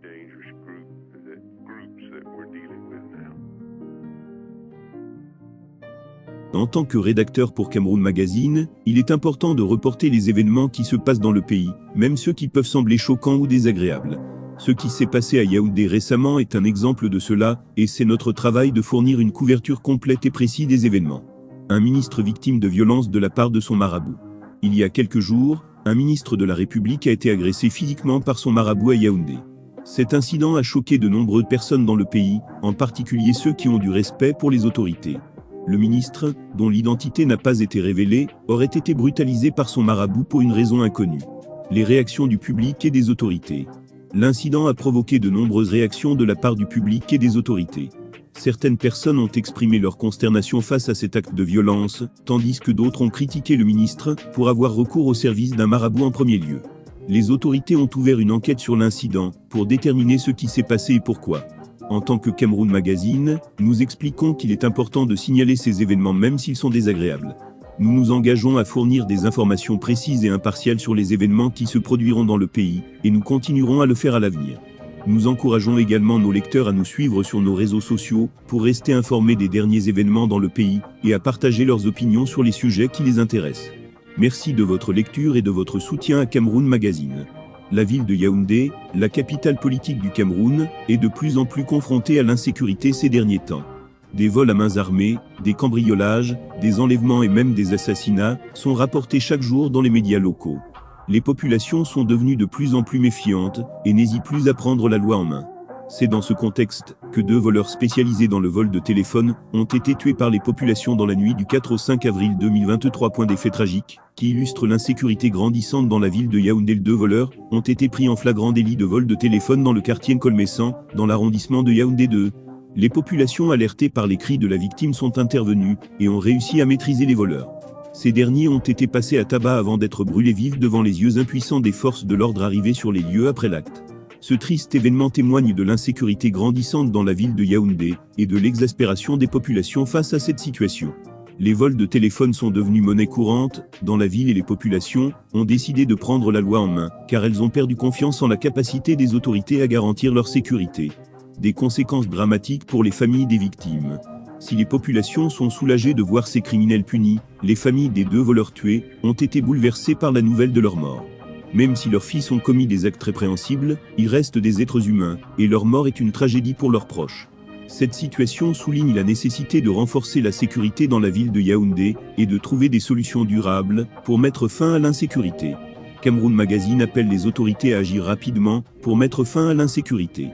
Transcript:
dangerous groups that we're dealing with now. En tant que rédacteur pour Cameroun Magazine, il est important de reporter les événements qui se passent dans le pays, même ceux qui peuvent sembler choquants ou désagréables. Ce qui s'est passé à Yaoundé récemment est un exemple de cela, et c'est notre travail de fournir une couverture complète et précise des événements. Un ministre victime de violence de la part de son marabout. Il y a quelques jours, un ministre de la République a été agressé physiquement par son marabout à Yaoundé. Cet incident a choqué de nombreuses personnes dans le pays, en particulier ceux qui ont du respect pour les autorités. Le ministre, dont l'identité n'a pas été révélée, aurait été brutalisé par son marabout pour une raison inconnue. Les réactions du public et des autorités. L'incident a provoqué de nombreuses réactions de la part du public et des autorités. Certaines personnes ont exprimé leur consternation face à cet acte de violence, tandis que d'autres ont critiqué le ministre pour avoir recours au service d'un marabout en premier lieu. Les autorités ont ouvert une enquête sur l'incident pour déterminer ce qui s'est passé et pourquoi. En tant que Cameroun Magazine, nous expliquons qu'il est important de signaler ces événements même s'ils sont désagréables. Nous nous engageons à fournir des informations précises et impartiales sur les événements qui se produiront dans le pays, et nous continuerons à le faire à l'avenir. Nous encourageons également nos lecteurs à nous suivre sur nos réseaux sociaux, pour rester informés des derniers événements dans le pays, et à partager leurs opinions sur les sujets qui les intéressent. Merci de votre lecture et de votre soutien à Cameroun Magazine. La ville de Yaoundé, la capitale politique du Cameroun, est de plus en plus confrontée à l'insécurité ces derniers temps. Des vols à main armées, des cambriolages, des enlèvements et même des assassinats sont rapportés chaque jour dans les médias locaux. Les populations sont devenues de plus en plus méfiantes et n'hésitent plus à prendre la loi en main. C'est dans ce contexte que 2 voleurs spécialisés dans le vol de téléphone ont été tués par les populations dans la nuit du 4 au 5 avril 2023. Des faits tragiques qui illustrent l'insécurité grandissante dans la ville de Yaoundé. Les 2 voleurs ont été pris en flagrant délit de vol de téléphone dans le quartier Nkolmessan, dans l'arrondissement de Yaoundé 2. Les populations alertées par les cris de la victime sont intervenues et ont réussi à maîtriser les voleurs. Ces derniers ont été passés à tabac avant d'être brûlés vifs devant les yeux impuissants des forces de l'ordre arrivées sur les lieux après l'acte. Ce triste événement témoigne de l'insécurité grandissante dans la ville de Yaoundé et de l'exaspération des populations face à cette situation. Les vols de téléphone sont devenus monnaie courante dans la ville et les populations ont décidé de prendre la loi en main car elles ont perdu confiance en la capacité des autorités à garantir leur sécurité. Des conséquences dramatiques pour les familles des victimes. Si les populations sont soulagées de voir ces criminels punis, les familles des 2 voleurs tués ont été bouleversées par la nouvelle de leur mort. Même si leurs fils ont commis des actes répréhensibles, ils restent des êtres humains, et leur mort est une tragédie pour leurs proches. Cette situation souligne la nécessité de renforcer la sécurité dans la ville de Yaoundé, et de trouver des solutions durables, pour mettre fin à l'insécurité. Cameroun Magazine appelle les autorités à agir rapidement, pour mettre fin à l'insécurité.